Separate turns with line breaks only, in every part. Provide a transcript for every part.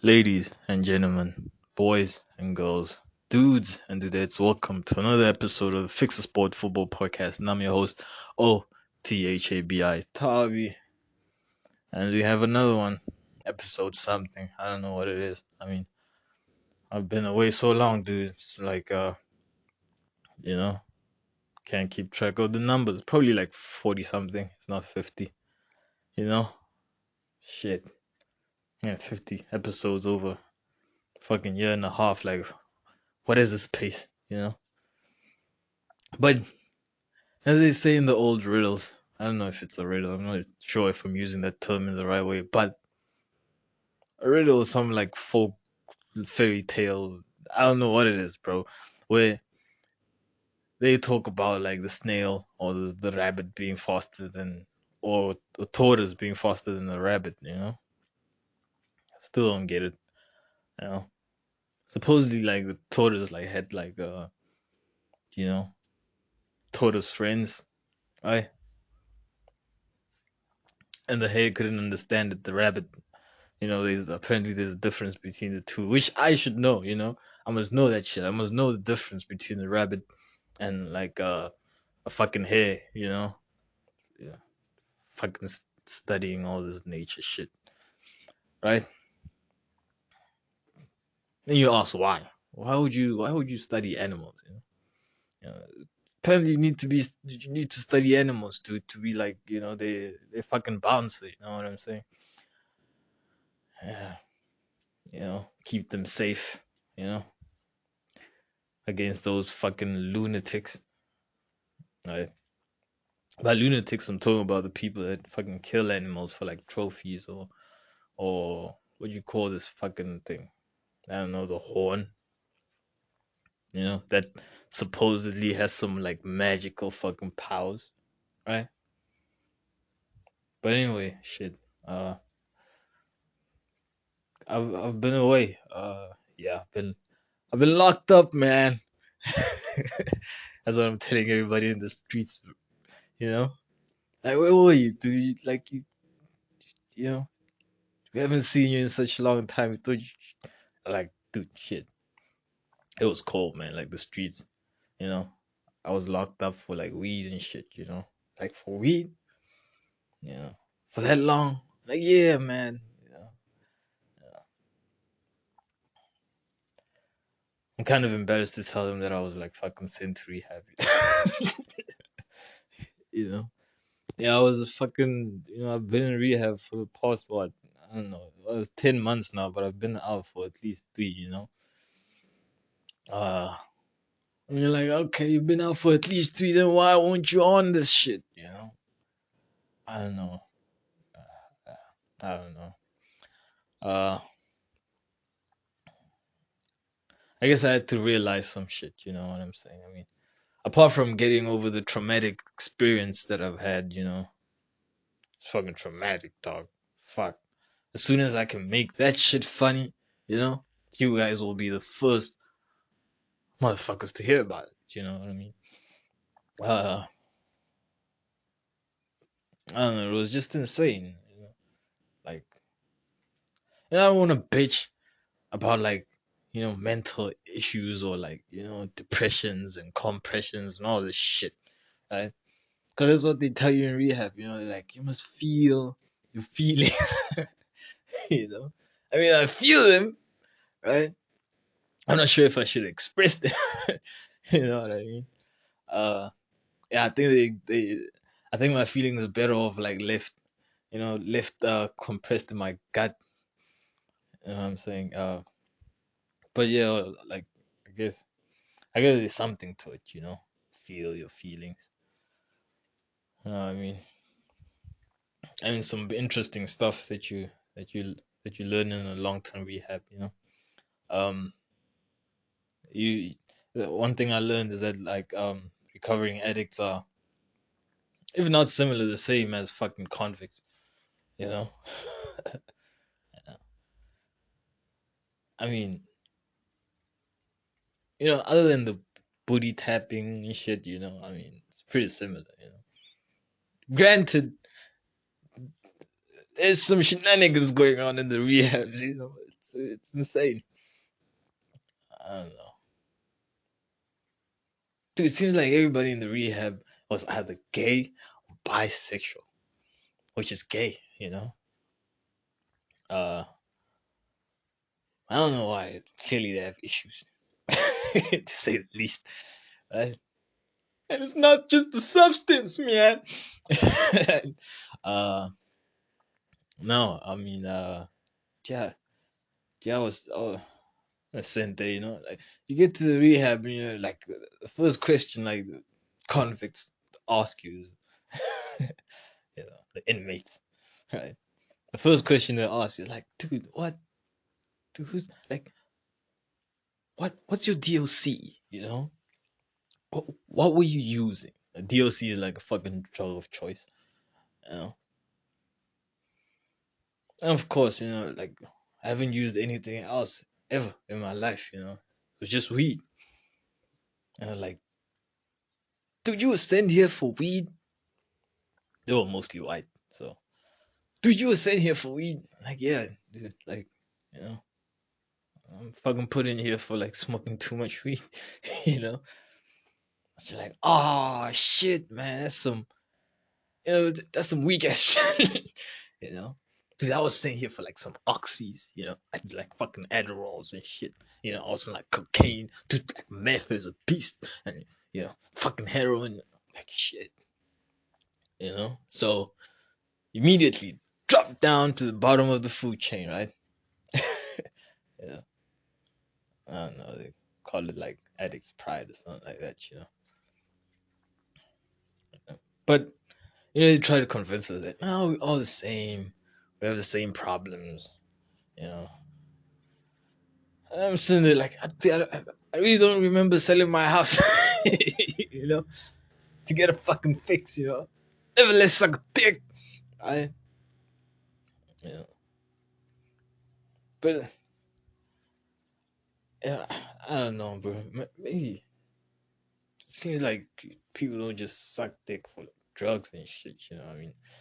Ladies and gentlemen, boys and girls, dudes and dudettes, welcome to another episode of the Fixasport Football Podcast. And I'm your host, OTHABI Tavi. And we have another one, episode something. I don't know what it is. I've been away so long, dude. It's like, you know, can't keep track of the numbers. Probably like 40 something, if not 50. You know, shit. Yeah, 50 episodes over fucking year and a half. Like, what is this pace? But as they say in the old riddles, I don't know if it's a riddle. I'm not sure if I'm using that term in the right way, but a riddle is some like folk fairy tale. I don't know what it is, bro. Where they talk about like the snail or the rabbit being faster than, or the tortoise being faster than the rabbit. Still don't get it. You know, supposedly like the tortoise like had like you know tortoise friends, right? And the hare couldn't understand it. The rabbit, there's a difference between the two, which I should know. I must know that shit. I must know the difference between the rabbit and like a fucking hare. Yeah, fucking studying all this nature shit, right? And you ask why? Why would you study animals? Apparently you need to study animals to be like they fucking bouncy. You know what I'm saying? Yeah, keep them safe. You know, against those fucking lunatics. Right? By lunatics, I'm talking about the people that fucking kill animals for like trophies or what do you call this fucking thing? I don't know, the horn. That supposedly has some like magical fucking powers, right? But anyway, shit. Uh, I've been away. Yeah, I've been locked up, man. That's what I'm telling everybody in the streets. You know, like where were you, dude? You know, we haven't seen you in such a long time. We thought like, dude, shit. It was cold, man. Like the streets, you know. I was locked up for like weed and shit. Like for weed, for that long. Like, yeah, man. Yeah. I'm kind of embarrassed to tell them that I was like fucking sent to rehab. you know. Yeah, I was fucking. I've been in rehab for the past what? I don't know. It was 10 months now, but I've been out for at least three. Uh, And you're like, okay, you've been out for at least three, then why won't you on this shit? I don't know. Uh, I don't know. Uh, I guess I had to realize some shit. You know what I'm saying? I mean, apart from getting over the traumatic experience that I've had, it's fucking traumatic, dog. Fuck. As soon as I can make that shit funny, you guys will be the first motherfuckers to hear about it. You know what I mean? Uh, I don't know. It was just insane. Like, I don't want to bitch about like mental issues or like depressions and compressions and all this shit, right? Because that's what they tell you in rehab. Like you must feel your feelings. you know I mean, I feel them, right? I'm not sure if I should express them. you know what I mean? uh yeah, I think I think my feelings are better off like left compressed in my gut. You know what I'm saying? But yeah, like i guess I guess there's something to it. Feel your feelings. I mean, some interesting stuff that you learn in a long-term rehab. Um, you the one thing I learned is that like recovering addicts are, if not similar, the same as fucking convicts. You know, I mean, other than the booty tapping and shit. I mean, it's pretty similar. Granted, there's some shenanigans going on in the rehabs. It's insane. I don't know. Dude, it seems like everybody in the rehab was either gay or bisexual, which is gay, you know? Uh, I don't know why. It's clearly they have issues, to say the least, right? And it's not just the substance, man. uh, no, I mean, yeah, yeah, I was, the same day, like you get to the rehab, like the first question, like the convicts ask you is, the inmates, right? The first question they ask you is like, dude, what? Dude, what's your DOC? What were you using? A DOC is like a fucking drug of choice, you know. And of course, like I haven't used anything else ever in my life, It was just weed. And I'm like, dude, you were sent here for weed. They were mostly white, so dude, you were sent here for weed. Like, yeah, dude, like, you know, I'm fucking put in here for like smoking too much weed, you know. She's like, oh shit, man, that's some weak ass shit, you know. Dude, I was sent here for like some oxys, like fucking Adderalls and shit, also like cocaine, dude, like meth is a beast, and fucking heroin, like shit, So immediately drop down to the bottom of the food chain, right? Yeah, I don't know. They call it like addict's pride or something like that. But they try to convince us that no, we're all the same. We have the same problems. You know. I'm sitting there like I really don't remember selling my house. you know, to get a fucking fix. Never let suck a dick. I. You know. But yeah, I don't know, bro. Maybe it seems like people don't just suck dick for like, drugs and shit.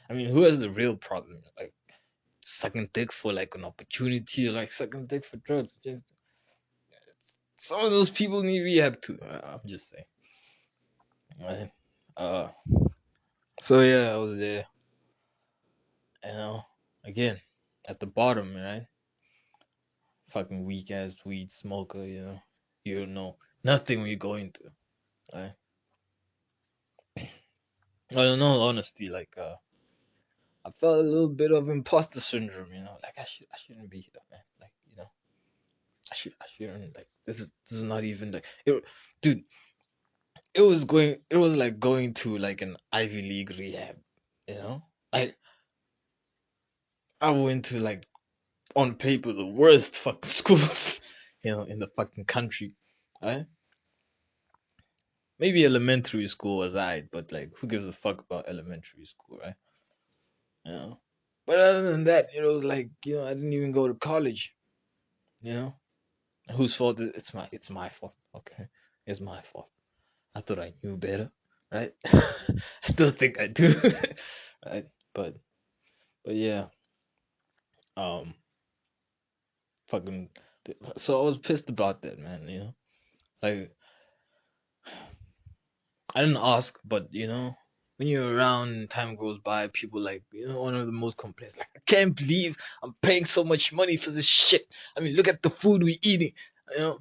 I mean, who has the real problem? Like sucking dick for like an opportunity, or like sucking dick for drugs. Some of those people need rehab too. I'm just saying. Right? Uh, so yeah, I was there. You know, again, at the bottom, right? Fucking weak ass weed smoker. You don't know nothing when you go into. Right? I don't know, honestly. Like, I felt a little bit of imposter syndrome. Like I shouldn't be here, man. Like, I shouldn't like this is not even like dude. It was like going to like an Ivy League rehab, you know? I I went to like on paper the worst fucking schools, in the fucking country. Right? Maybe elementary school was alright, but like who gives a fuck about elementary school, right? You know? But other than that, it was like, I didn't even go to college, you know? Whose fault it's my fault, okay? It's my fault. I thought I knew better, right? I still think I do, right? But yeah, um, fucking. So I was pissed about that, man. Like I didn't ask, but when you're around and time goes by, people like one of the most complaints like I can't believe I'm paying so much money for this shit. I mean, look at the food we eating, you know.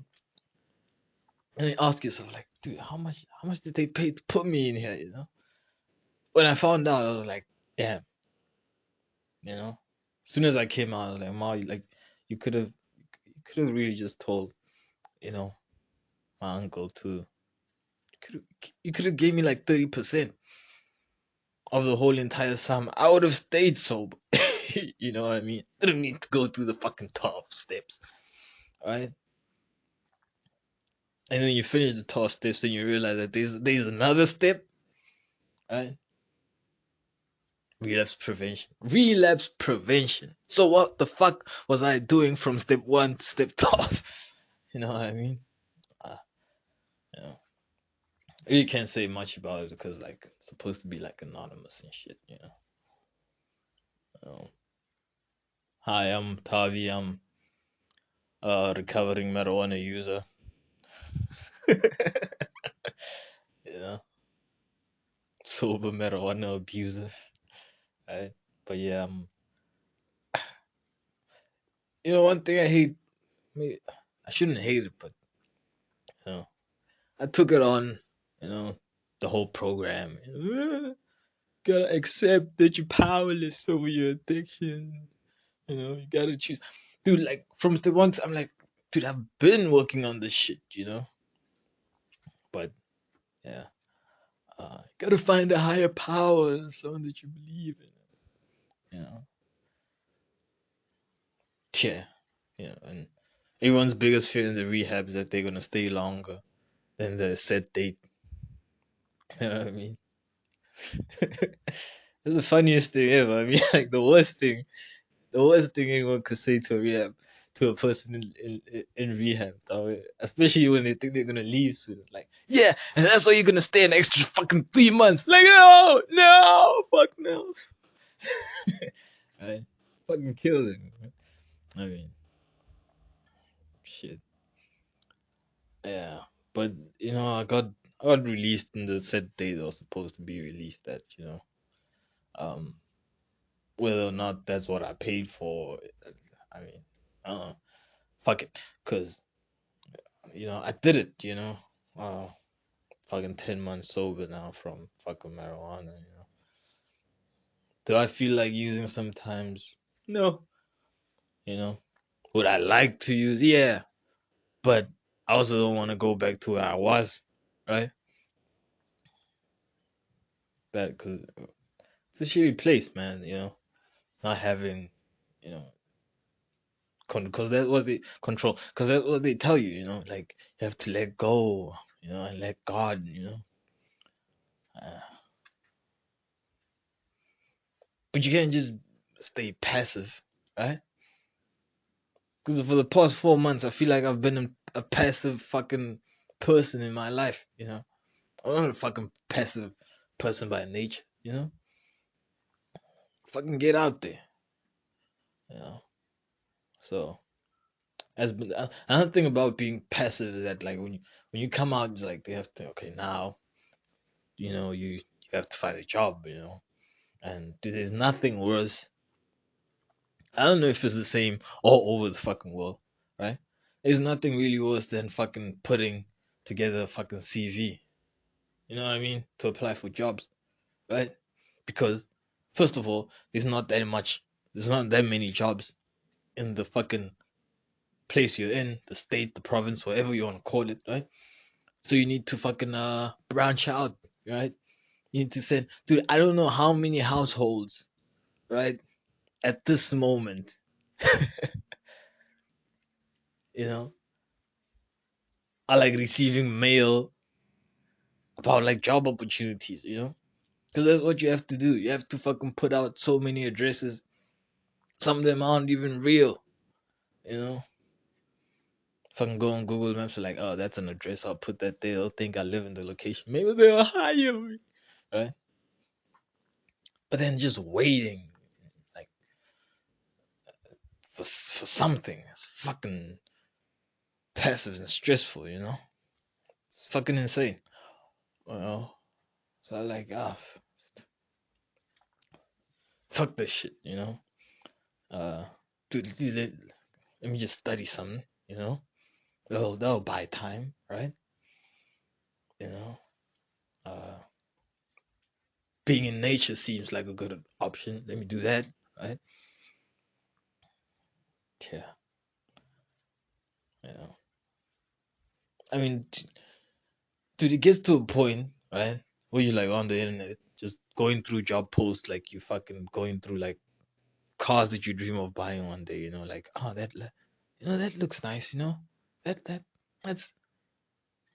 And you ask yourself like, dude, how much did they pay to put me in here, When I found out, I was like, damn, you know. As soon as I came out, I was like, Ma, like you could have really just told, you know, my uncle to could you could have gave me like 30% of the whole entire sum. I would have stayed sober. You know what I mean? I didn't need to go through the fucking 12 steps, right? And then you finish the 12 steps and you realize that there's another step, right? Relapse prevention. Relapse prevention. So what the fuck was I doing from step 1 to step 12? You know what I mean? Uh, you know. You can't say much about it because like it's supposed to be like anonymous and shit. Um, Hi, I'm Tavi. I'm recovering marijuana user. Yeah, sober marijuana abuser. Right? But yeah, one thing I hate. Maybe I shouldn't hate it, but you know, I took it on. You know, the whole program. Gotta accept that you're powerless over your addiction. You gotta choose. Dude, like from the ones I'm like, dude, I've been working on this shit, But yeah, gotta find a higher power and someone that you believe in, Yeah, and everyone's biggest fear in the rehab is that they're gonna stay longer than the set date. You know what I mean? That's the funniest thing ever. I mean, like the worst thing anyone could say to a rehab, to a person in rehab, dog. Especially when they think they're gonna leave soon. It's like, yeah, and that's why you're gonna stay an extra fucking 3 months. Like, no, no, fuck no. Right? Fucking kill them. I mean, shit. Yeah, but I got released in the set date I was supposed to be released at. Um, whether or not that's what I paid for, I mean, fuck it, cause I did it. Uh, fucking 10 months sober now from fucking marijuana. Do I feel like using sometimes? No. You know, would I like to use? Yeah, but I also don't want to go back to where I was, right? That because it's a shitty place, man. Not having, you know, because that's what they control. Because that's what they tell you. Like you have to let go. And let God. Uh, but you can't just stay passive, right? Because for the past 4 months, I feel like I've been a passive fucking person in my life. I'm not a fucking passive person by nature. Fucking get out there. You know. So another thing about being passive is that like when you come out, it's like they have to okay now you have to find a job. And dude, there's nothing worse. I don't know if it's the same all over the fucking world, right? There's nothing really worse than fucking putting together a fucking CV. You know what I mean? To apply for jobs, right? Because first of all, there's not that many jobs in the fucking place you're in, the state, the province, whatever you want to call it, right? So you need to fucking branch out, right? You need to send, dude. I don't know how many households, right, at this moment, you know, are like receiving mail about like job opportunities, because that's what you have to do. You have to fucking put out so many addresses. Some of them aren't even real, you know. Fucking go on Google Maps, like, oh, that's an address. I'll put that there. They'll think I live in the location. Maybe they'll hire me, right? But then just waiting, like, for something, it's fucking passive and stressful, It's fucking insane. Well, so I like, fuck this shit, Uh, dude, let me just study something, That'll buy time, right? You know, uh, being in nature seems like a good option. Let me do that, right? Yeah, you know. I mean, dude, it gets to a point, right, where you're like on the internet, just going through job posts, like you fucking going through like cars that you dream of buying one day, like, oh, that looks nice, that that that's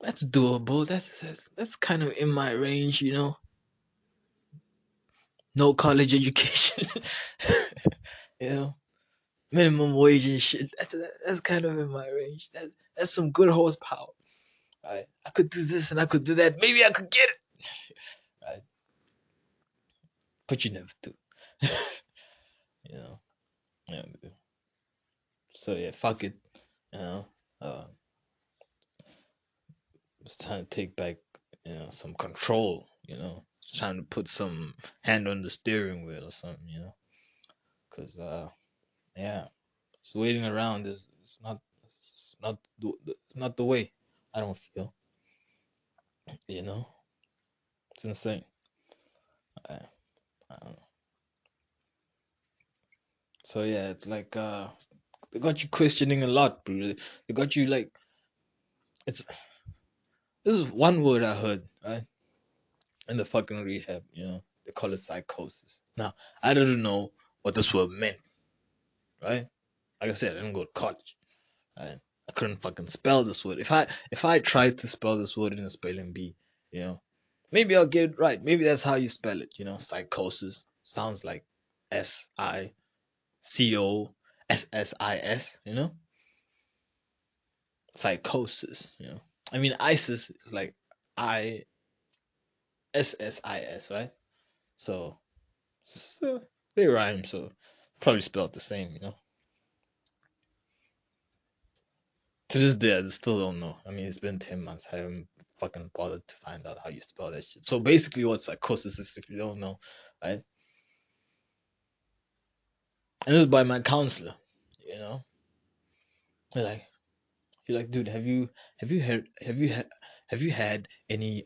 that's doable. That's kind of in my range, No college education, you know, minimum wage and shit. That's kind of in my range. That's some good horsepower. Right? I could do this and I could do that. Maybe I could get it. Right? But you never do. you know. Yeah. So yeah, fuck it. You know, was trying to take back, some control. Just trying to put some hand on the steering wheel or something. Cause yeah, just waiting around is it's not the way. I don't feel. You know, it's insane. I, I don't know. So yeah, it's like they got you questioning a lot, bro. They got you like it's this is one word I heard, right? In the fucking rehab, they call it psychosis. Now, I didn't know what this word meant, right? Like I said, I didn't go to college. Right? I couldn't fucking spell this word. If I tried to spell this word in a spelling bee, you know, maybe I'll get it right. Maybe that's how you spell it, psychosis. Sounds like Psychosis, psychosis. I mean ISIS is like ISSIS, right? So they rhyme, so probably spelled the same. To this day, I still don't know. I mean, it's been 10 months. I haven't fucking bothered to find out how you spell that shit. So basically, what psychosis is, if you don't know, right? And this is by my counselor. You know, you're like, dude, have you had any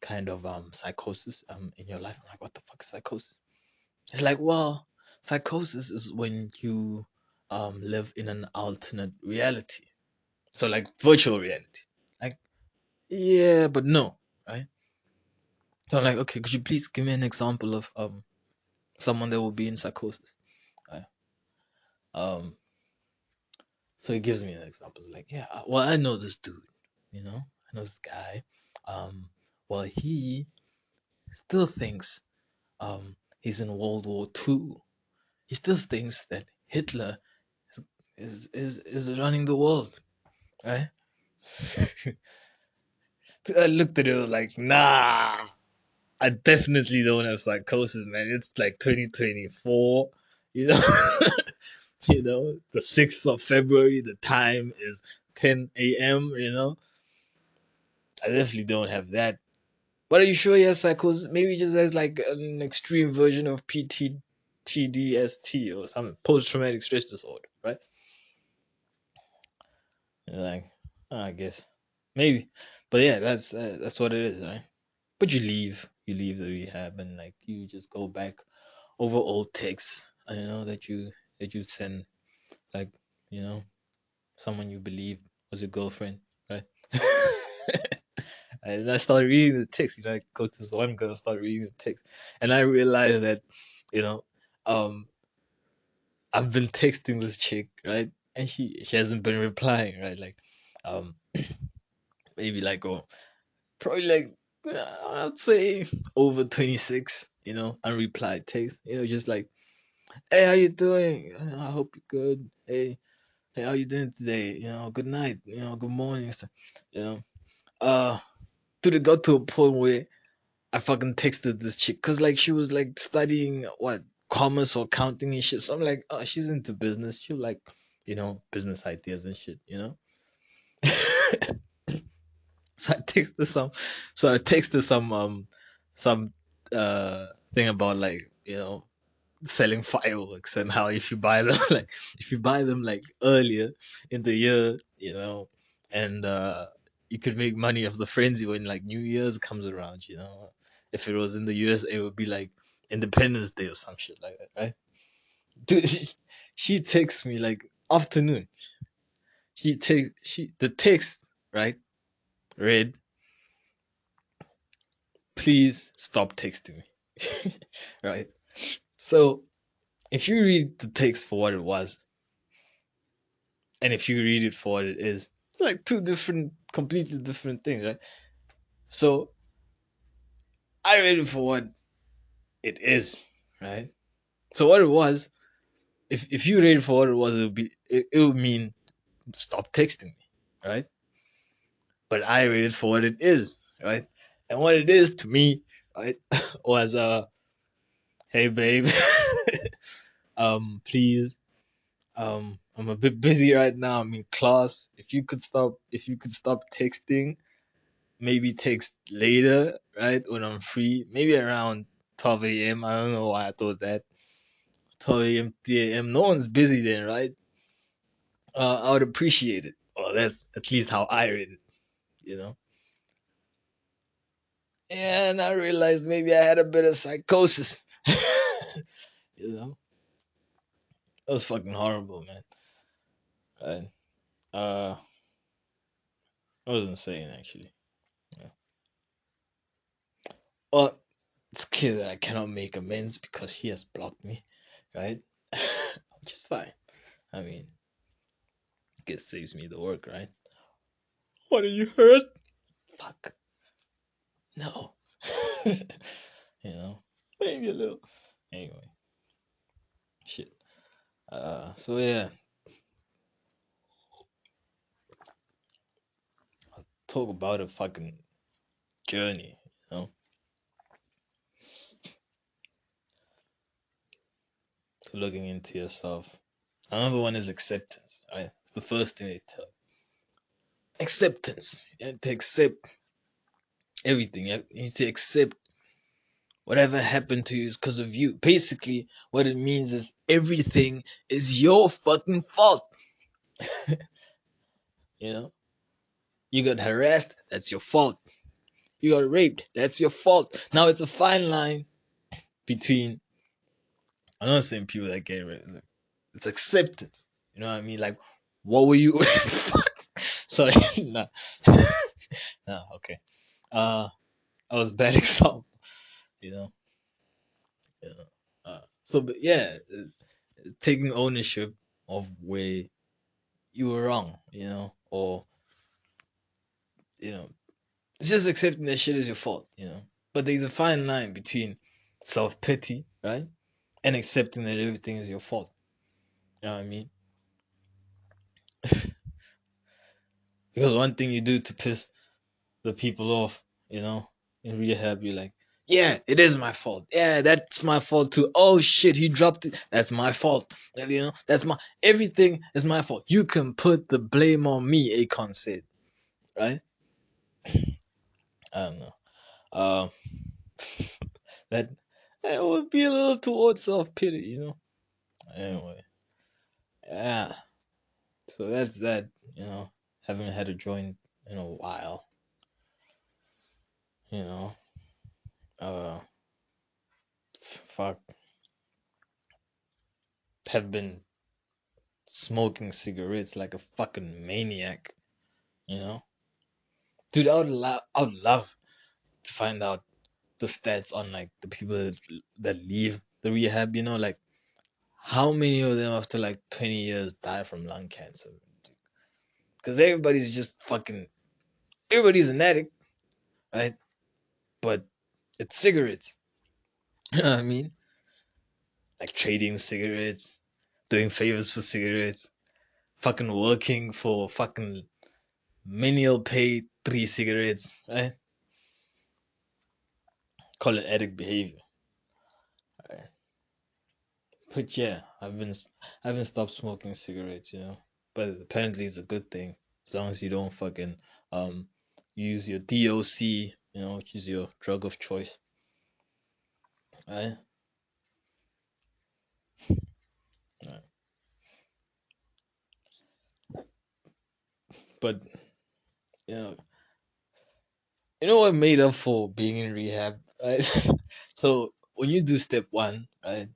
kind of psychosis in your life? I'm like, what the fuck is psychosis? It's like, well, psychosis is when you live in an alternate reality. So like virtual reality. Like, yeah, but no, right? So I'm like, okay, could you please give me an example of someone that will be in psychosis? Right? Um, so he gives me an example. He's like, yeah, well, I know this dude, I know this guy. Um, well, he still thinks he's in World War II. He still thinks that Hitler is running the world, right? I looked at it like, nah, I definitely don't have psychosis, man. It's like 2024, you know. The 6th of February, the time is 10 a.m., I definitely don't have that. But are you sure he has psychosis? Maybe he just has like an extreme version of PTSD or something, post traumatic stress disorder, right? You're like, I guess. Maybe. But yeah, that's what it is, right? But you leave the rehab and like you just go back over old texts, that you send, like, you know, someone you believe was your girlfriend, right? And I started reading the text. I go to this one girl, start reading the text, and I realized that, you know, um, I've been texting this chick, right, and she hasn't been replying, right, like, um, maybe like, oh, probably like, I'd say over 26, unreplied text, just like, hey, how you doing? I hope you're good. Hey, how you doing today? Good night. Good morning. You know, uh, dude, it got to a point where I fucking texted this chick because like she was like studying what commerce or accounting and shit. So I'm like, oh, she's into business. She like, business ideas and shit. So I texted some, some thing about like selling fireworks and how if you buy them like earlier in the year, and you could make money off the frenzy when like New Year's comes around. If it was in the US, it would be like Independence Day or some shit like that, right? Dude, she texts me like afternoon. The text, right, read, please stop texting me. Right? So if you read the text for what it was, and if you read it for what it is, it's like two different, completely different things, right? So I read it for what it is, right? So what it was, if you read it for what it was, it would mean stop texting me, right? But I read it for what it is, right? And what it is to me, right, was hey babe, please, I'm a bit busy right now. I'm in class. If you could stop texting, maybe text later, right? When I'm free. Maybe around 12 a.m. I don't know why I thought that. 12 a.m., 3 a.m. No one's busy then, right? I would appreciate it. Well, that's at least how I read it, you know? And I realized maybe I had a bit of psychosis. You know? It was fucking horrible, man. Right? Uh, I was insane, actually. Yeah. Well, it's clear that I cannot make amends because he has blocked me, right? Which is fine. I mean, it saves me the work, right? What are you hurt? Fuck. No. You know? Maybe a little. Anyway, shit. So yeah, talk about a fucking journey, you know, to looking into yourself. Another one is acceptance, right? It's the first thing they tell. Acceptance. You have to accept everything. You need to accept whatever happened to you is because of you. Basically, what it means is everything is your fucking fault. You know, you got harassed, that's your fault. You got raped, that's your fault. Now it's a fine line between, I'm not saying people that get raped, it's acceptance. You know what I mean? Like, what were you? Fuck. Sorry, no, no, okay. I was a bad example, you know. You know. So, but yeah, it's taking ownership of where you were wrong, you know, or you know, it's just accepting that shit is your fault, you know. But there's a fine line between self pity, right, and accepting that everything is your fault. You know what I mean? Because one thing you do to piss the people off, you know, in rehab, you're like, yeah, it is my fault. Yeah, that's my fault too. Oh shit, he dropped it. That's my fault. And, you know, that's my everything is my fault. You can put the blame on me, Akon said, right? I don't know. Um, that that would be a little towards self pity, you know. Anyway, yeah. So that's that. You know, haven't had a joint in a while. You know, uh, fuck, have been smoking cigarettes like a fucking maniac. You know, dude, I would love to find out the stats on like the people that leave the rehab. You know, like how many of them after like 20 years die from lung cancer? Because everybody's just fucking, everybody's an addict, right? But it's cigarettes. You know what I mean? Like trading cigarettes, doing favors for cigarettes, fucking working for fucking menial pay 3 cigarettes, right? Call it addict behavior. Right? But yeah, I haven't stopped smoking cigarettes, you know. But apparently it's a good thing as long as you don't fucking um use your DOC, you know, which is your drug of choice, right? Right. But you know, you know what made up for being in rehab, right? So when you do step one, right,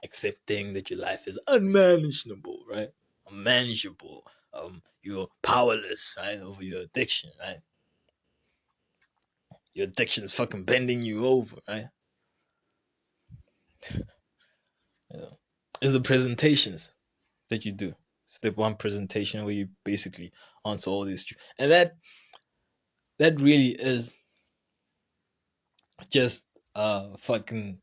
accepting that your life is unmanageable, right, unmanageable, you're powerless, right, over your addiction, right, your addiction is fucking bending you over, right, you know, is the presentations that you do. Step one presentation where you basically answer all these, and that really is just fucking,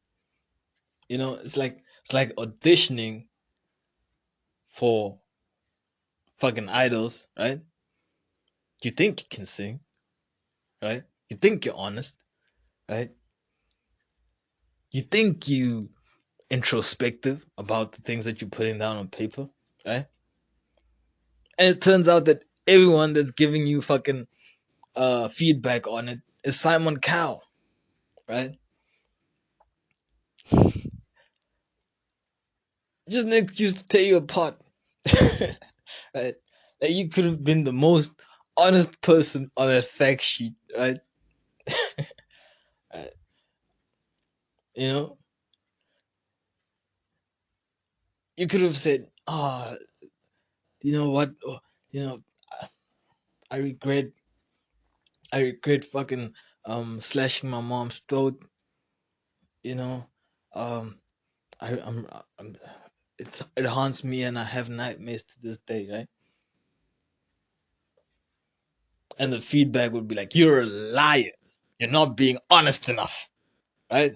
you know, it's like auditioning for fucking idols, right? You think you can sing, right? You think you're honest, right? You think you introspective about the things that you're putting down on paper, right? And it turns out that everyone that's giving you fucking feedback on it is Simon Cowell, right? Just an excuse to tear you apart. Right? Like you could have been the most honest person on that fact sheet, right? Right. You know, you could have said, "Ah, you know what? Oh, you know, I regret, I regret fucking slashing my mom's throat. You know, um, I'm, it haunts me, and I have nightmares to this day, right?" And the feedback would be like, "You're a liar. You're not being honest enough, right?"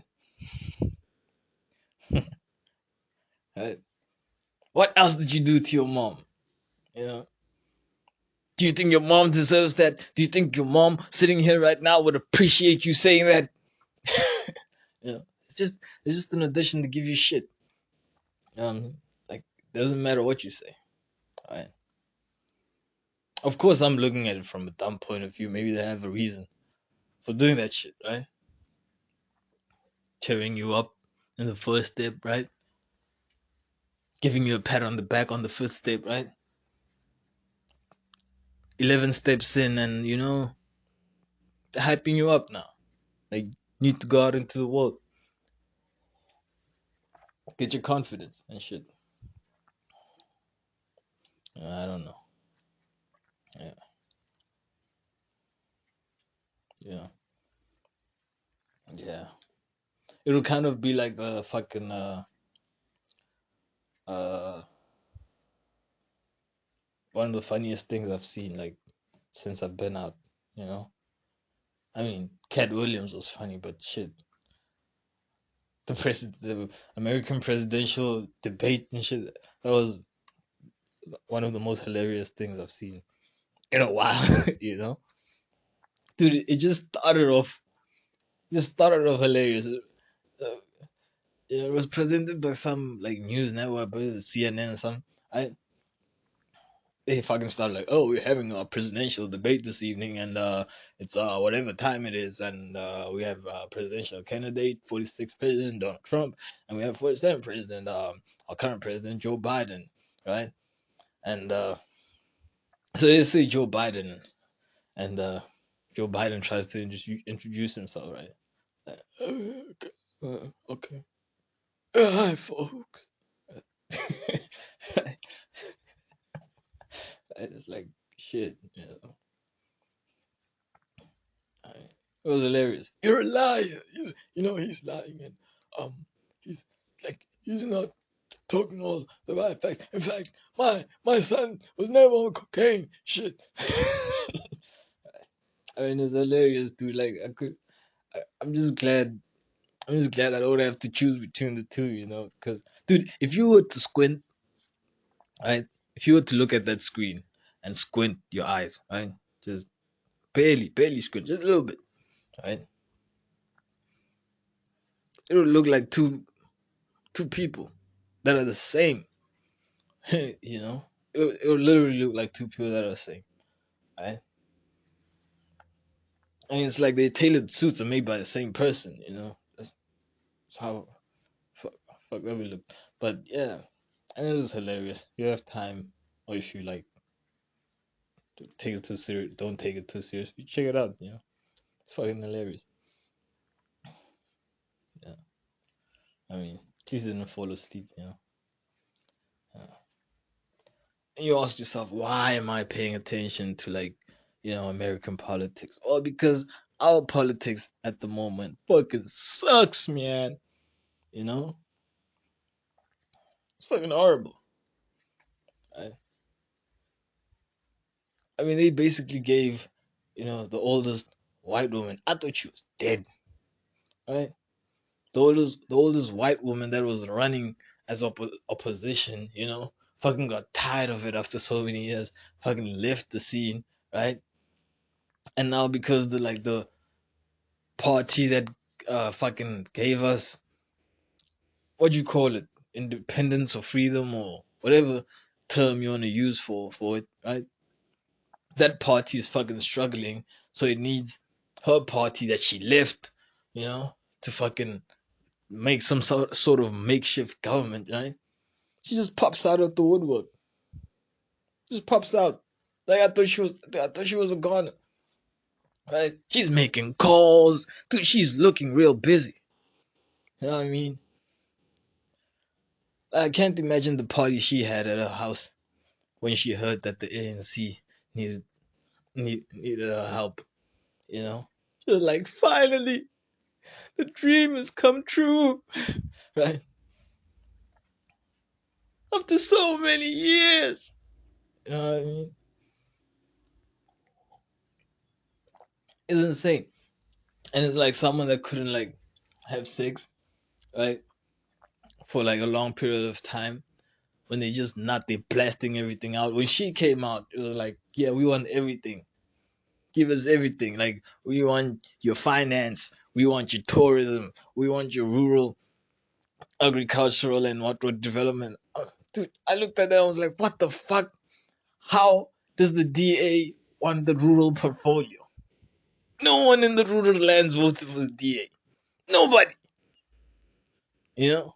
Right? What else did you do to your mom? You know, do you think your mom deserves that? Do you think your mom sitting here right now would appreciate you saying that? You know, it's just an addition to give you shit. Like doesn't matter what you say. Right? Of course, I'm looking at it from a dumb point of view. Maybe they have a reason for doing that shit, right? Cheering you up in the first step, right? Giving you a pat on the back on the fifth step, right? 11 steps in, and hyping you up now. Like, you need to go out into the world, get your confidence and shit. I don't know. Yeah, yeah, yeah. It'll kind of be like the fucking uh one of the funniest things I've seen like since I've been out. You know, I mean, Cat Williams was funny, but shit, the American presidential debate and shit, that was one of the most hilarious things I've seen in a while. You know, dude, it just started off hilarious. It was presented by some like news network, but it was CNN or something. I They fucking started like, oh, we're having a presidential debate this evening, and it's whatever time it is, and we have presidential candidate 46th president Donald Trump, and we have 47th president, our current president Joe Biden, right? And so they say Joe Biden, and Joe Biden tries to introduce himself, right? Okay, okay. Hi, folks. Right? And it's like shit, you know. It was hilarious. You're a liar. He's lying, and he's he's not talking all the right facts. In fact, my son was never on cocaine. Shit. I mean, it's hilarious, dude. Like I'm just glad. I'm just glad I don't have to choose between the two, you know. Because, dude, if you were to squint, right? If you were to look at that screen and squint your eyes, right? Just barely squint, just a little bit, right? It would look like two people that are the same. You know, it would literally look like two people that are the same, right? I mean, it's like they tailored suits are made by the same person. You know, that's how fuck, fuck that would look. But yeah, and it was hilarious. You have time, or if you like to take it too serious, don't take it too serious. You check it out. You know, it's fucking hilarious. Yeah, I mean, please didn't fall asleep. You know. Yeah. And you ask yourself, why am I paying attention to like, American politics? Well, because our politics at the moment fucking sucks, man. You know, it's fucking horrible. I, I mean, they basically gave, the oldest white woman. I thought she was dead, right? The oldest white woman that was running as opposition, fucking got tired of it after so many years, fucking left the scene, right? And now because the party that fucking gave us what do you call it, independence or freedom or whatever, term you want to use for it, right? That party is fucking struggling, so it needs her party that she left, you know, to fucking make some sort of makeshift government, right? She just pops out of the woodwork, just pops out. Like I thought she was a goner, right? She's making calls, dude. She's looking real busy. You know what I mean? I can't imagine the party she had at her house when she heard that the ANC needed needed her help. You know, she was like, finally, the dream has come true, right? After so many years. You know what I mean? It's insane. And it's like someone that couldn't like have sex, right? For like a long period of time. When they just not they blasting everything out. When she came out, it was like, yeah, we want everything. Give us everything. Like we want your finance, we want your tourism, we want your rural, agricultural and what development. Dude, I looked at that, I was like, what the fuck? How does the DA want the rural portfolio? No one in the rural lands voted for the DA. Nobody. You know,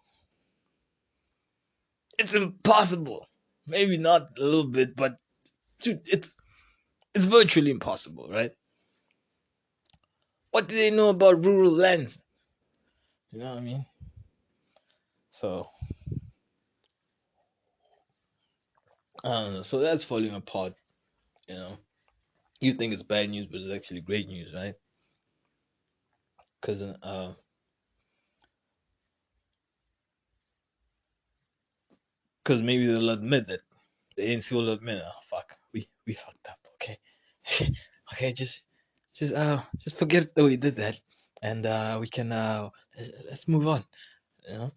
it's impossible. Maybe not a little bit, but dude, it's virtually impossible, right? What do they know about rural lands? You know what I mean? So I don't know. So that's falling apart. You know, you think it's bad news, but it's actually great news, right? Because maybe they'll admit that the ANC will admit, oh fuck, we fucked up. Okay, okay, just forget that we did that, and we can let's move on. You know,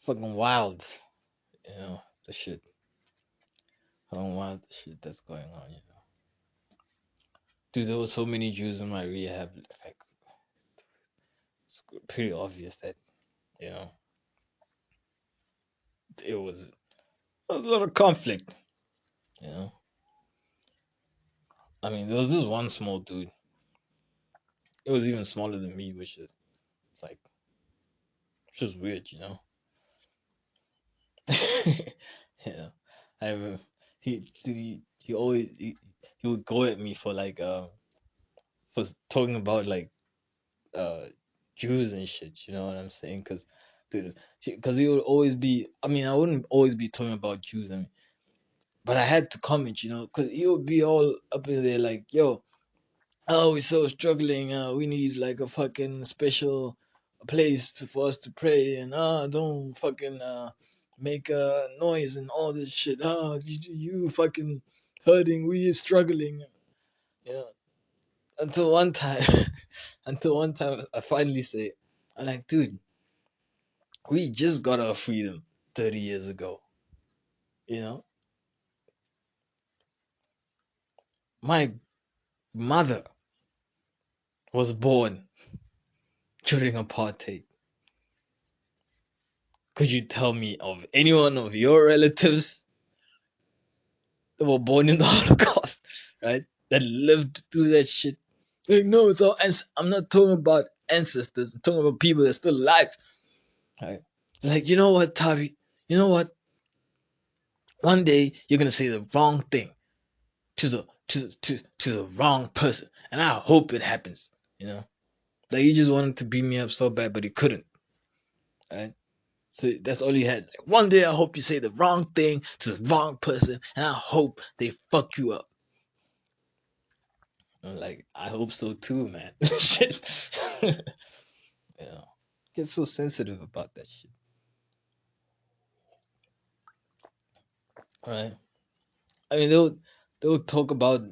fucking wild. You know the shit. Fucking wild the shit that's going on. You know, dude, there were so many Jews in my rehab. Like, it's pretty obvious that you know it was a lot of conflict. You know, I mean, there was this one small dude. It was even smaller than me, which is like just weird, you know. Yeah, I remember he always he would go at me for like for talking about like uh Jews and shit. You know what I'm saying? Because he would always be. I mean, I wouldn't always be talking about Jews. I mean, but I had to comment, you know, because he would be all up in there like, yo, oh, we're so struggling. We need like a fucking special place for us to pray, and don't fucking make a noise and all this shit. You fucking hurting. We struggling. You know, until one time, until one time, I finally say, I'm like, dude, we just got our freedom 30 years ago. You know, my mother was born during apartheid. Could you tell me of anyone of your relatives that were born in the Holocaust, right? That lived through that shit. Like, no, it's all. I'm not talking about ancestors. I'm talking about people that's still alive. Right? Like, you know what, Tavi? You know what? One day you're gonna say the wrong thing to the wrong person, and I hope it happens. You know, like he just wanted to beat me up so bad, but he couldn't. Right? So that's all he had. Like, one day I hope you say the wrong thing to the wrong person, and I hope they fuck you up. I'm like, I hope so too, man. Shit. Yeah. Get so sensitive about that shit. Right? I mean they'll talk about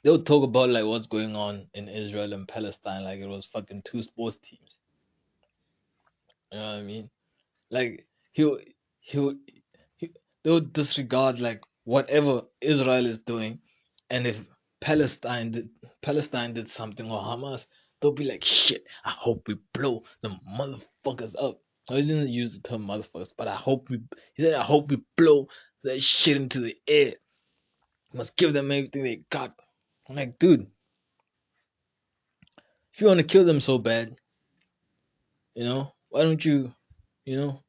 they'll talk about like what's going on in Israel and Palestine like it was fucking two sports teams. You know what I mean? Like he'll he'll he, they'll disregard like whatever Israel is doing, and if Palestine did something or Hamas, they'll be like, shit, I hope we blow the motherfuckers up. I didn't use the term motherfuckers, but he said, I hope we blow that shit into the air. Must give them everything they got. I'm like, dude, if you want to kill them so bad, why don't you, you know,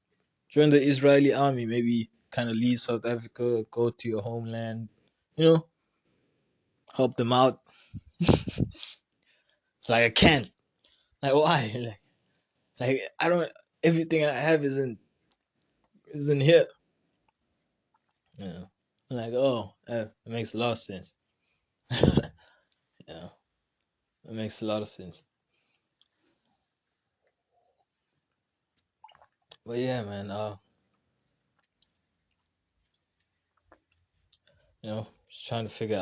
join the Israeli army? Maybe kind of leave South Africa, go to your homeland, you know, help them out. It's like I can't. Like why? Like I don't. Everything I have isn't here. Yeah. I'm like, oh, it makes a lot of sense. Yeah, it makes a lot of sense. But yeah, man. Just trying to figure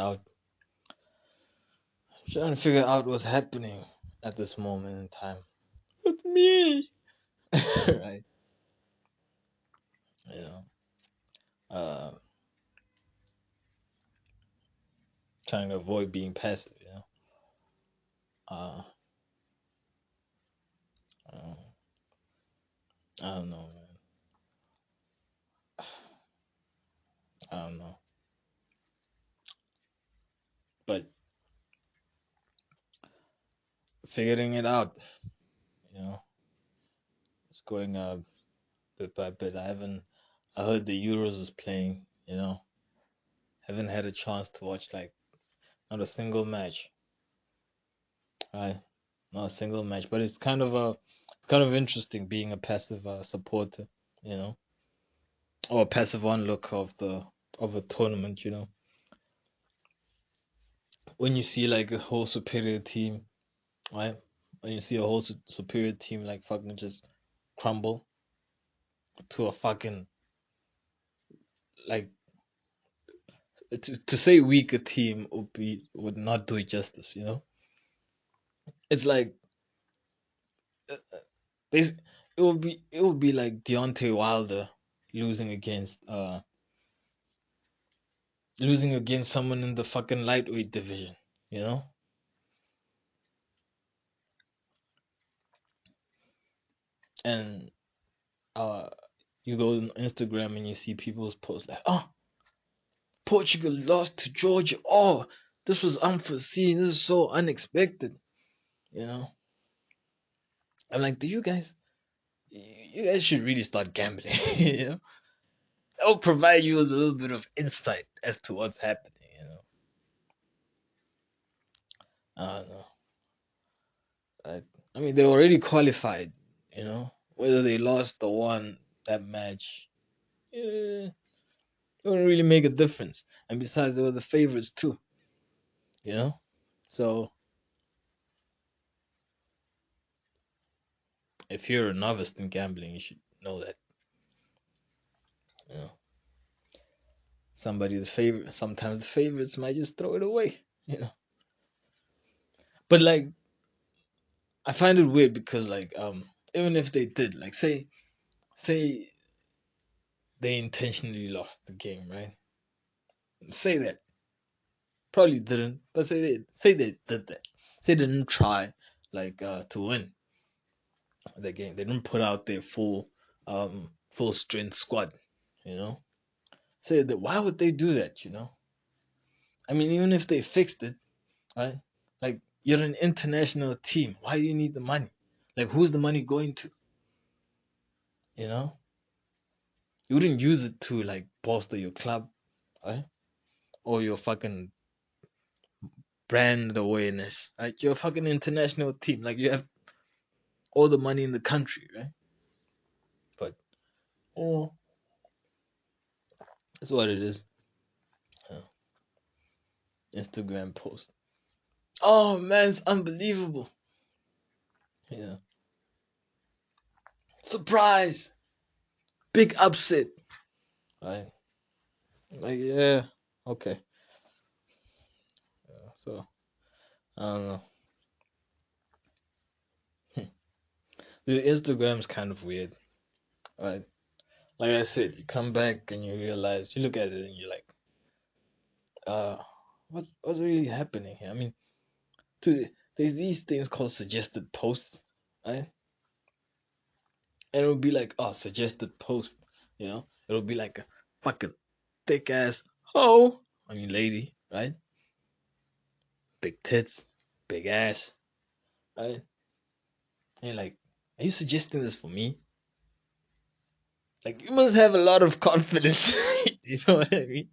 out what's happening at this moment in time with me. Right. You know. Uh, Trying to avoid being passive. Uh, uh, I don't know, man. I don't know. But figuring it out. You know, it's going bit by bit. I heard the Euros is playing. Haven't had a chance to watch like not a single match. Right, not a single match. But it's kind of interesting being a passive supporter. You know, or a passive onlooker of a tournament. When you see like a whole superior team, right? When you see a whole superior team like fucking just crumble to a fucking like to say weaker team would not do it justice. It's like basi- it would be like Deontay Wilder losing against uh losing against someone in the fucking lightweight division, you know? And uh you go on Instagram and you see people's posts like, oh, Portugal lost to Georgia. Oh, this was unforeseen. This is so unexpected. You know, I'm like, you guys should really start gambling. you know, It'll provide you with a little bit of insight as to what's happening. I don't know. I, I mean, they already qualified. Whether they lost or won that match, it wouldn't really make a difference. And besides, they were the favorites too. You know, so if you're a novice in gambling, you should know that. You know, sometimes the favorites might just throw it away. But like, I find it weird because like, even if they did, like, say they intentionally lost the game, right? Say that probably didn't, but say they did that. Say they didn't try like to win the game. They didn't put out their full strength squad. You know, say that. Why would they do that? I mean, even if they fixed it, right? Like, you're an international team. Why do you need the money? Like, who's the money going to? You know, you wouldn't use it to like bolster your club, right? Or your fucking brand awareness. Right? You're a fucking international team. Like, you have all the money in the country, right? But oh, that's what it is. Yeah. Instagram post. Oh man, it's unbelievable. Yeah. Surprise! Big upset. Right? Like, yeah. Okay. Yeah, so I don't know. The Instagram's kind of weird, right? Like I said, you come back and you look at it and you're like, uh, what's really happening here? I mean, to there's these things called suggested posts, right? and it'll be like, oh, suggested post, it'll be like a fucking thick ass hoe, I mean lady, right? Big tits, big ass, right? And you're like, are you suggesting this for me? Like, you must have a lot of confidence. You know what I mean?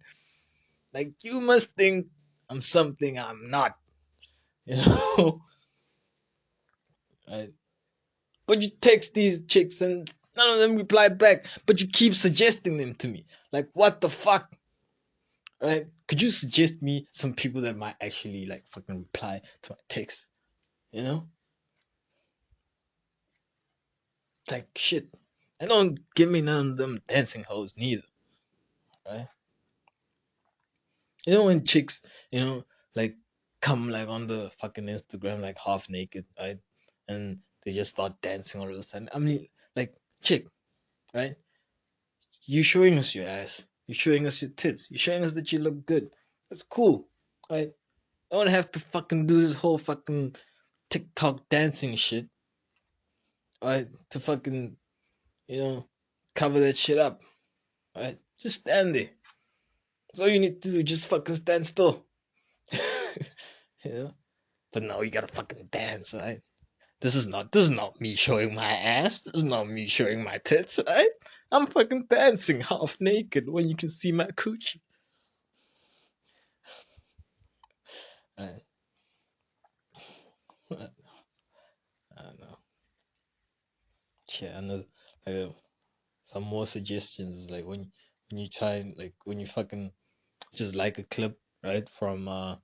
Like, you must think I'm something I'm not, you know? Right? But you text these chicks and none of them reply back, but you keep suggesting them to me. Like, what the fuck? Right? Could you suggest me some people that might actually, like, fucking reply to my text? You know? It's like, shit. And don't give me none of them dancing hoes neither. Right? You know when chicks, like come like on the fucking Instagram like half naked, right? And they just start dancing all of a sudden. I mean, like, chick, right? You showing us your ass. You showing us your tits. You showing us that you look good. That's cool, right? I don't have to fucking do this whole fucking TikTok dancing shit, right? To fucking, you know, cover that shit up, right? Just stand there. That's all you need to do. Just fucking stand still. you know? But no, you gotta fucking dance, right? This is not me showing my ass. This is not me showing my tits, right? I'm fucking dancing half naked when you can see my coochie. Right? I don't know. Yeah, another like, some more suggestions is like when you try and like when you fucking just like a clip, right? From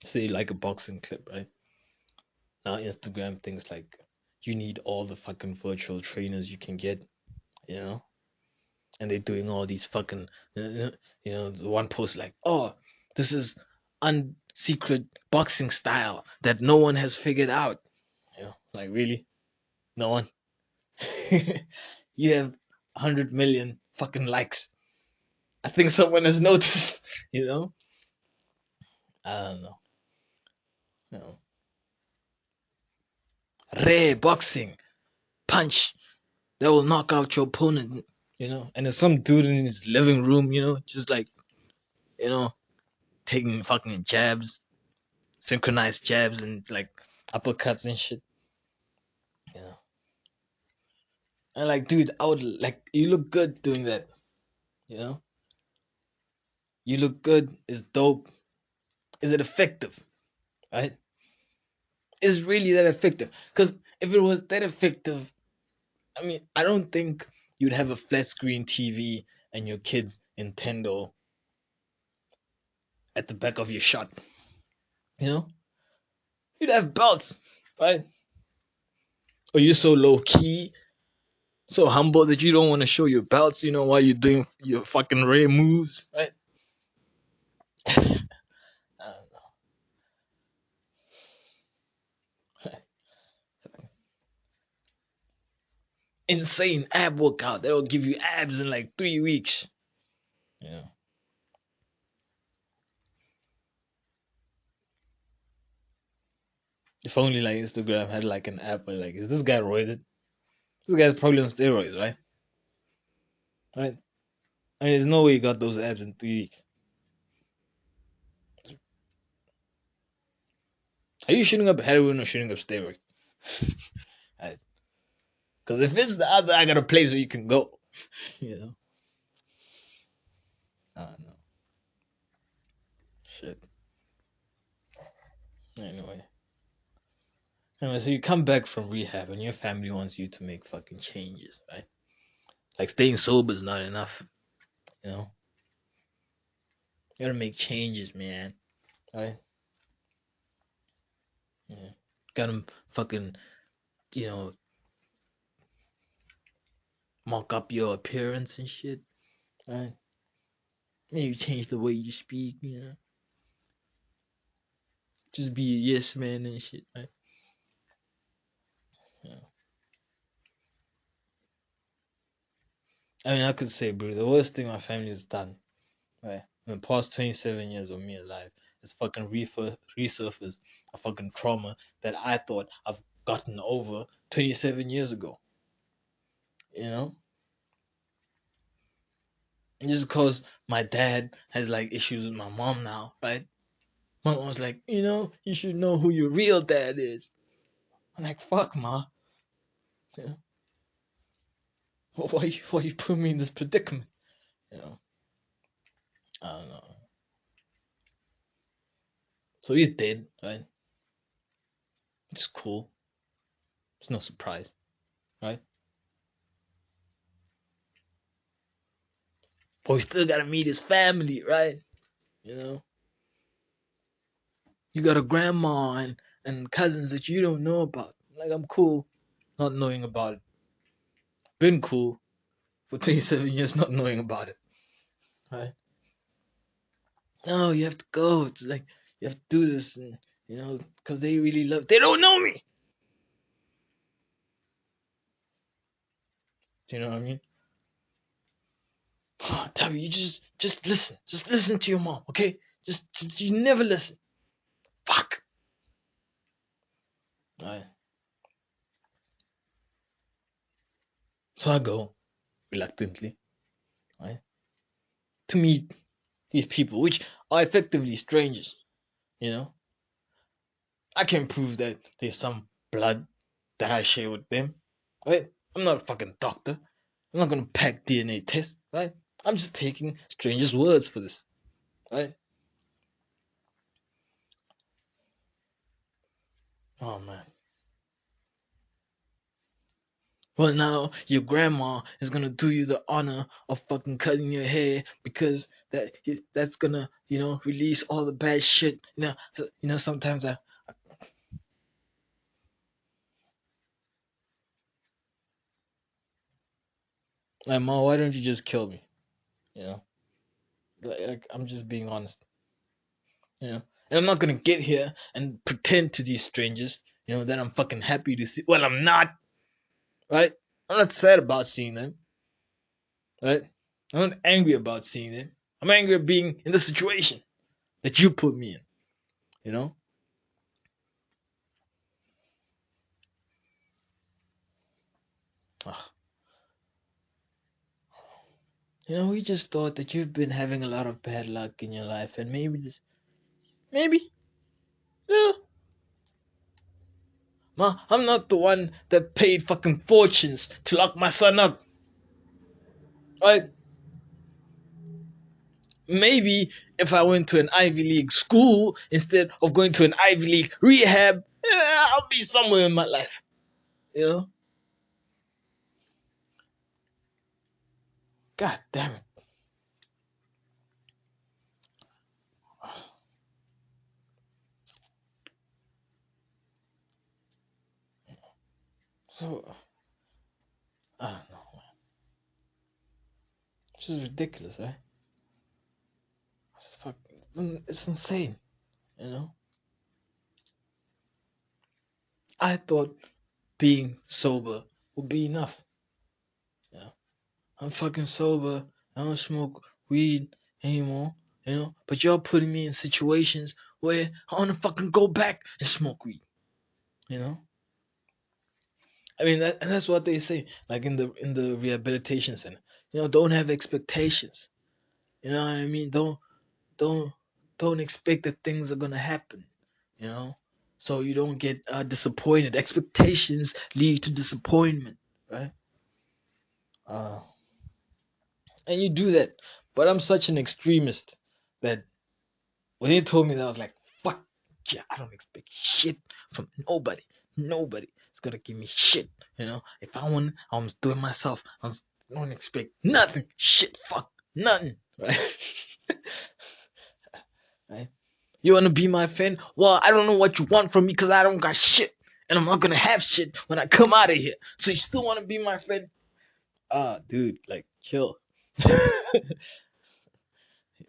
say like a boxing clip, right? Now Instagram things like you need all the fucking virtual trainers you can get, you know? And they're doing all these fucking, the one post like, oh, this is secret boxing style that no one has figured out. Like really, no one. You have 100 million fucking likes. I think someone has noticed. You know, I don't know. You know, rare boxing punch that will knock out your opponent. And there's some dude in his living room. Just like you know, taking fucking jabs, synchronized jabs and like uppercuts and shit. Yeah. And like, dude, I would like you look good doing that. You know, you look good. It's dope. Is it effective? Right? Is really that effective? Because if it was that effective, I mean, I don't think you'd have a flat screen TV and your kid's Nintendo at the back of your shot. You know, you'd have belts, right? Or you're so low key, so humble that you don't want to show your belts. While you're doing your fucking rare moves, right? I don't know. Insane ab workout that'll give you abs in like 3 weeks. Yeah. If only like Instagram had like an app where like, is this guy roided? This guy's probably on steroids, right? Right? I mean, there's no way he got those abs in 3 weeks. Are you shooting up heroin or shooting up steroids? Right. Because if it's the other, I got a place where you can go. you know? I don't know. Shit. Anyway. Anyway, so you come back from rehab and your family wants you to make fucking changes, right? Like staying sober is not enough. You know? You gotta make changes, man. Right? Yeah. Gotta fucking, you know, mock up your appearance and shit. Right? Maybe change the way you speak. Just be a yes man and shit, right? Yeah. I mean, I could say, bro, the worst thing my family has done, right, in the past 27 years of me alive is fucking resurface a fucking trauma that I thought I've gotten over 27 years ago. you know. And just because my dad has like issues with my mom now, right? My mom's like, you should know who your real dad is. I'm like, fuck, ma. You know, why you put me in this predicament? You know, I don't know. So he's dead, right? It's cool. It's no surprise, right? But we still gotta meet his family, right? You know, you got a grandma and cousins that you don't know about. Like, I'm cool not knowing about it. Been cool for 27 years not knowing about it, right? No, you have to go. It's like, you have to do this, and, because they really love. They don't know me. Do you know what I mean? Tell me, you just listen. Just listen to your mom, okay? Just you never listen. Fuck. Right. So I go reluctantly, right, to meet these people, which are effectively strangers. You know, I can prove that there's some blood that I share with them, right? I'm not a fucking doctor. I'm not gonna pack DNA tests, right? I'm just taking strangers' words for this, right? Oh man. Well, now your grandma is gonna do you the honor of fucking cutting your hair because that's gonna release all the bad shit. Sometimes I like, Ma, why don't you just kill me? You know, like, I'm just being honest. And I'm not gonna get here and pretend to these strangers, that I'm fucking happy to see. Well, I'm not, right? I'm not sad about seeing them, right? I'm not angry about seeing them. I'm angry at being in the situation that you put me in. You know. Ugh. We just thought that you've been having a lot of bad luck in your life, and maybe, yeah. Ma, I'm not the one that paid fucking fortunes to lock my son up. Right? Maybe if I went to an Ivy League school instead of going to an Ivy League rehab, I'll be somewhere in my life. You know? God damn it. So, I don't know, man. This is ridiculous, right? It's insane, you know? I thought being sober would be enough. Yeah. I'm fucking sober. I don't smoke weed anymore, But y'all putting me in situations where I want to fucking go back and smoke weed, you know? I mean, and that's what they say, like in the rehabilitation center. Don't have expectations. You know what I mean? Don't don't expect that things are gonna happen. You know, so you don't get disappointed. Expectations lead to disappointment, right? Uh, and you do that. But I'm such an extremist that when they told me that, I was like, fuck yeah, I don't expect shit from nobody. Nobody is gonna give me shit. If I want, I'm doing it myself. I don't expect nothing. Shit, fuck, nothing. Right? Right? You wanna be my friend? Well, I don't know what you want from me because I don't got shit. And I'm not gonna have shit when I come out of here. So you still wanna be my friend? Ah, dude, like, chill.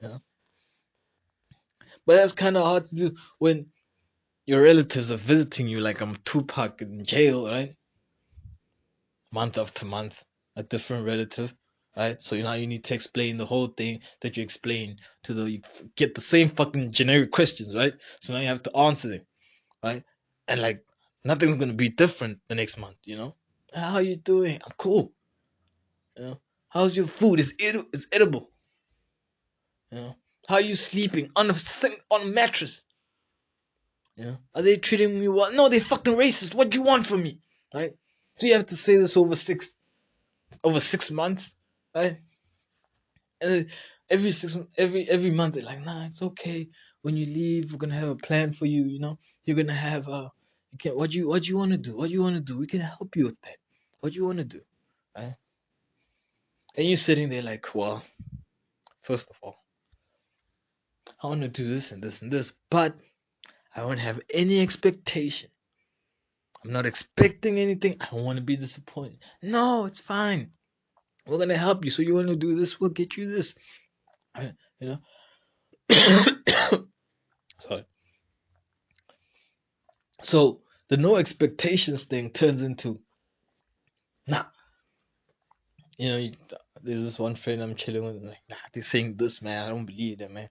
Yeah. But that's kind of hard to do when your relatives are visiting you, like I'm Tupac in jail, right? Month after month, a different relative, right? So now you need to explain the whole thing that you explained you get the same fucking generic questions, right? So now you have to answer them, right? And like nothing's gonna be different the next month. How you doing? I'm cool. You know, how's your food? It's edible. You know, how are you sleeping on a mattress? You know, are they treating me well? No, they fucking racist. What do you want from me? Right? So you have to say this over 6 months, right? And every month they're like, nah, it's okay. When you leave, we're gonna have a plan for you. You know, you're gonna have you can what you want to do? What do you want to do? We can help you with that. What do you want to do? Right? And you're sitting there like, well, first of all, I want to do this and this and this, but I don't have any expectation. I'm not expecting anything. I don't want to be disappointed. No, it's fine. We're gonna help you. So you want to do this? We'll get you this. Right? You know. Sorry. So the no expectations thing turns into nah. You know, there's this one friend I'm chilling with. Like, nah, they're saying this, man. I don't believe them, man.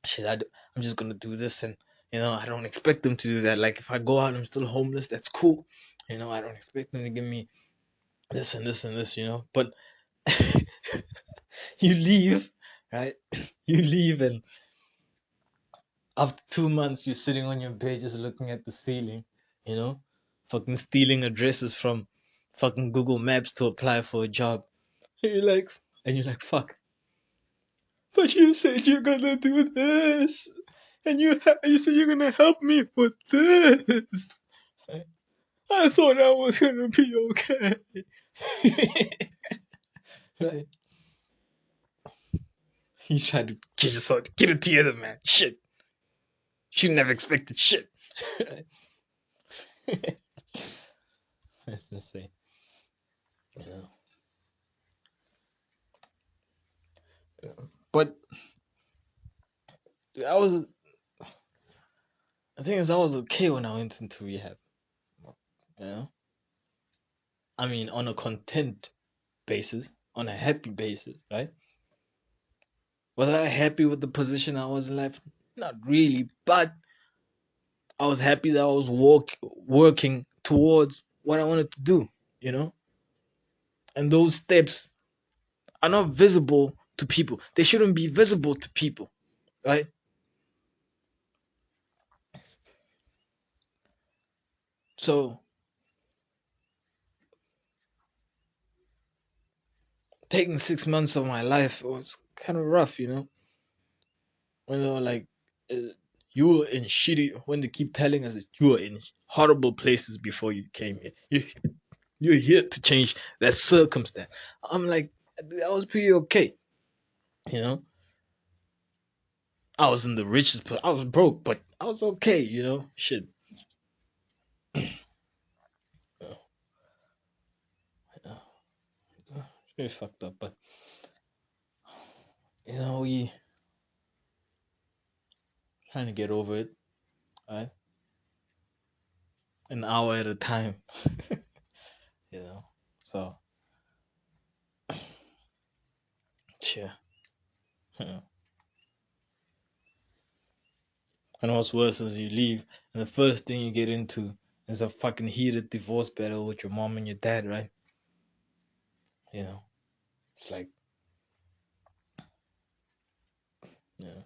Shit, I'm just gonna do this, and I don't expect them to do that. Like, if I go out, I'm still homeless. That's cool. I don't expect them to give me this and this and this. But you leave, right? You leave, and after 2 months, you're sitting on your bed just looking at the ceiling, you know, fucking stealing addresses from fucking Google Maps to apply for a job. And you're like, fuck. But you said you're gonna do this, and you said you're gonna help me with this. I thought I was gonna be okay. Right? He's trying to get it together, man. Shit. She never expected shit. That's insane. You know. But I was the thing is I was okay when I went into rehab. You know? I mean on a content basis, on a happy basis, right? Was I happy with the position I was in life? Not really, but I was happy that I was working towards what I wanted to do, you know? And those steps are not visible to people. They shouldn't be visible to people, right? So taking 6 months of my life was kind of rough, like uh, you were in shitty when they keep telling us that you were in horrible places before you came here. You're here to change that circumstance. I'm like, I was pretty okay, you know. I was in the richest place. I was broke, but I was okay, Shit, uh, it's very fucked up, but we trying to get over it, right? An hour at a time, you know. So, yeah. And what's worse is you leave, and the first thing you get into is a fucking heated divorce battle with your mom and your dad, right? It's like, yeah,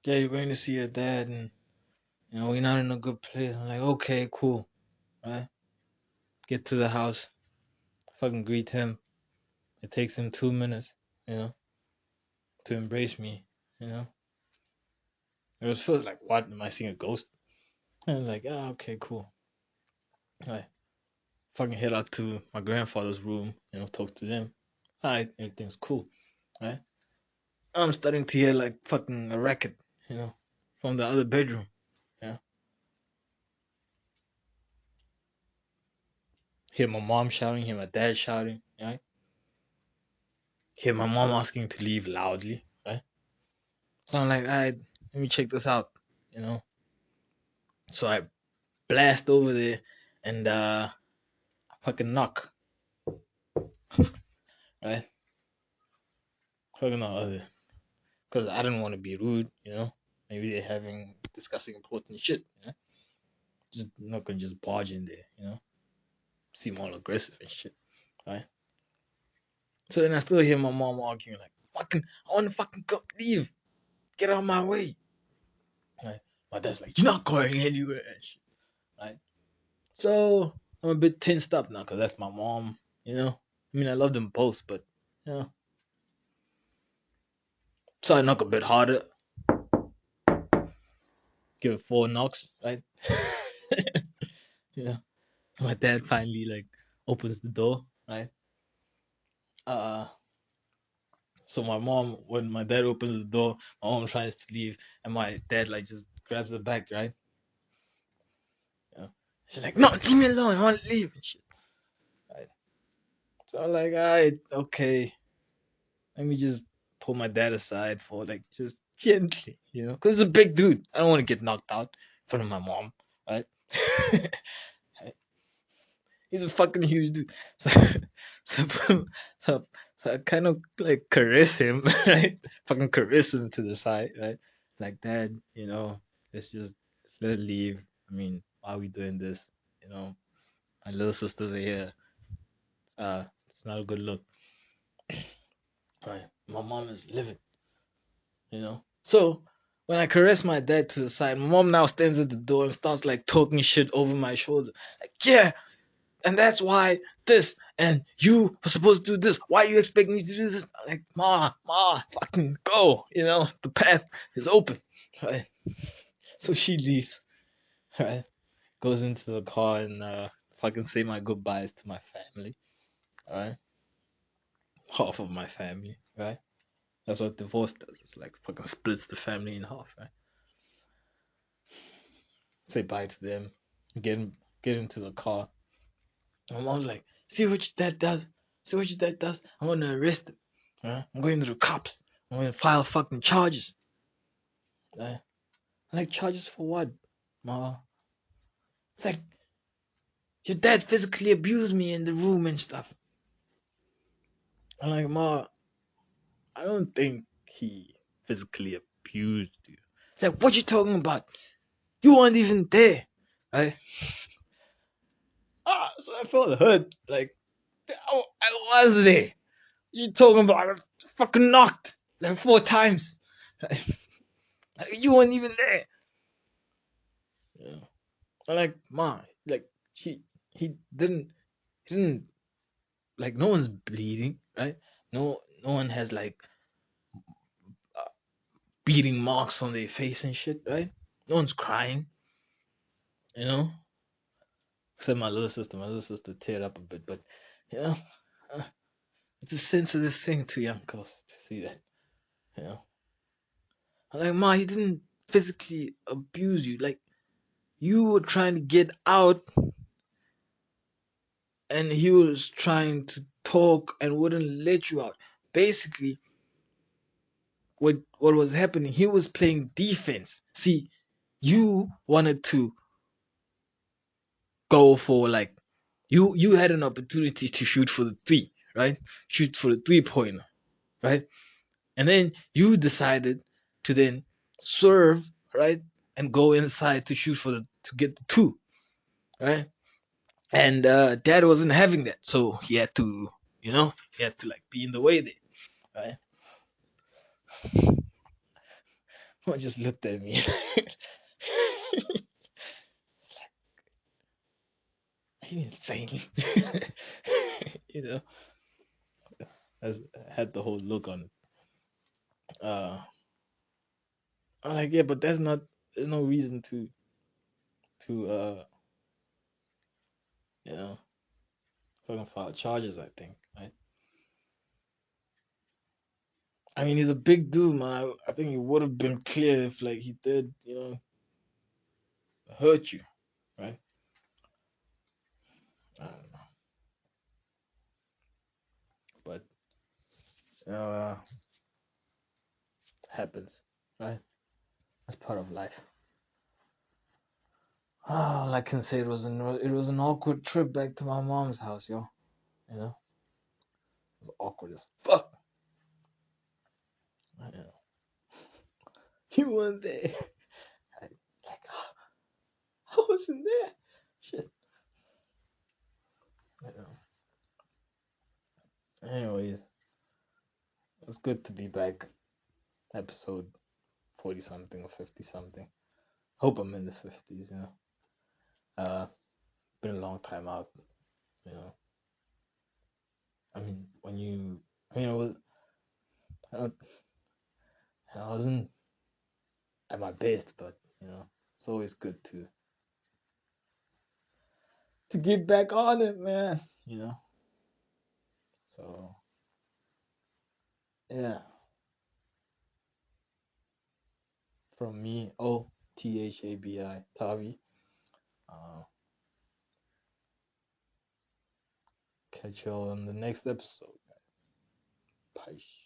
yeah, you're going to see your dad, and we're not in a good place. I'm like, okay, cool, right? Get to the house, fucking greet him. It takes him 2 minutes, you know, to embrace me, you know. It was first like, what? Am I seeing a ghost? And I'm like, ah, okay, cool. Right. Fucking head out to my grandfather's room, talk to them. Alright, everything's cool, right? I'm starting to hear like fucking a racket, from the other bedroom. Yeah. Hear my mom shouting, hear my dad shouting, right? Hear my mom asking to leave loudly, right? So I'm like, alright, let me check this out, you know. So I blast over there and I fucking knock, right? Fucking knock, because I didn't want to be rude, Maybe they're discussing important shit, Just not gonna just barge in there, seem all aggressive and shit. right? So then I still hear my mom arguing like, fucking, I want to fucking go leave, get out of my way. Right? My dad's like, you're not going anywhere, and shit, right? So I'm a bit tensed up now because that's my mom, you know. I mean, I love them both, but you know, so I knock a bit harder, give it 4 knocks, right? Yeah. So my dad finally like opens the door, right? Uh, so my mom, when my dad opens the door, my mom tries to leave, and my dad like just grabs her back, right? Yeah. She's like, no, leave me alone, I want to leave and shit, right? So I'm like, alright, okay, let me just pull my dad aside for like just gently, you know, because it's a big dude. I don't want to get knocked out in front of my mom, right? He's a fucking huge dude. So, so, so, so I kind of like caress him, right? Fucking caress him to the side, right? Like, Dad, you know, let's let it leave. I mean, why are we doing this? You know, my little sisters are here. It's not a good look, right? My mom is livid, you know. So when I caress my dad to the side, my mom now stands at the door and starts like talking shit over my shoulder, like, yeah, and that's why this, and you were supposed to do this. Why you expect me to do this? Like, ma, fucking go. You know, the path is open, right? So she leaves, right? Goes into the car and fucking say my goodbyes to my family, right? Half of my family, right? That's what divorce does. It's like fucking splits the family in half, right? Say bye to them, get get into the car. My mom's like, see what your dad does? See what your dad does? I'm gonna arrest him. I'm going to the cops. I'm gonna file fucking charges. Like, charges for what, ma? It's like, your dad physically abused me in the room and stuff. I'm like, ma, I don't think he physically abused you. Like, what you talking about? You weren't even there, right? So I felt hurt. Like, I was there. You talking about? I fucking knocked like 4 times. Like, you weren't even there. Yeah. I'm like, ma, like he didn't like, no one's bleeding, right? No one has like uh, bleeding marks on their face and shit, right? No one's crying, you know. Except my little sister. My little sister teared up a bit, but you know, uh, it's a sensitive thing to young girls to see that, you know. I'm like, ma, he didn't physically abuse you. Like, you were trying to get out, and he was trying to talk and wouldn't let you out. Basically, what was happening, he was playing defense. See, you wanted to go for like, you had an opportunity to shoot for the three, right? Shoot for the 3 pointer, right? And then you decided to then serve, right? And go inside to shoot for to get the two, right? And dad wasn't having that, so he had to, he had to like be in the way there, right? Someone just looked at me. Are you insane? you know, I had the whole look on. Uh, I'm like, yeah, but there's no reason to you know, fucking file charges. I think, right? I mean, he's a big dude, man. I think it would have been clear if like he did, hurt you, right? I don't know, but happens, right? That's part of life. All I can say, it was an awkward trip back to my mom's house, yo. You know, it was awkward as fuck. I know. You weren't there. Like, I wasn't there. Shit. I know. Anyways, it's good to be back. Episode 40 something or 50 something. Hope I'm in the 50s, you know. Been a long time out, you know. I mean, when you, I mean, I, I wasn't at my best, but you know, it's always good to get back on it, man. You know. So yeah, from me, Tavi. Uh, catch y'all on the next episode. Peace.